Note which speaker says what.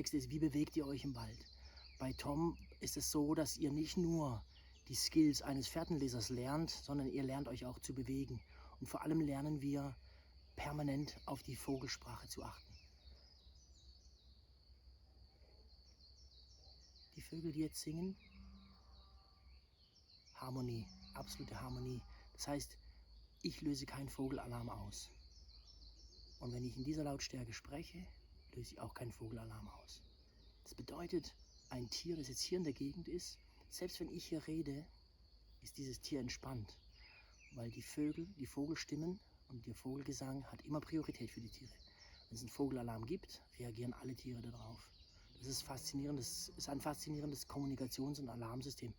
Speaker 1: Nächste ist, wie bewegt ihr euch im Wald? Bei Tom ist es so, dass ihr nicht nur die Skills eines Fährtenlesers lernt, sondern ihr lernt euch auch zu bewegen. Und vor allem lernen wir permanent auf die Vogelsprache zu achten. Die Vögel, die jetzt singen, Harmonie, absolute Harmonie. Das heißt, ich löse keinen Vogelalarm aus. Und wenn ich in dieser Lautstärke spreche, löse ich auch keinen Vogelalarm aus. Das bedeutet, ein Tier, das jetzt hier in der Gegend ist, selbst wenn ich hier rede, ist dieses Tier entspannt, weil die Vögel, die Vogelstimmen und der Vogelgesang hat immer Priorität für die Tiere. Wenn es einen Vogelalarm gibt, reagieren alle Tiere darauf. Das ist faszinierend, das ist ein faszinierendes Kommunikations- und Alarmsystem.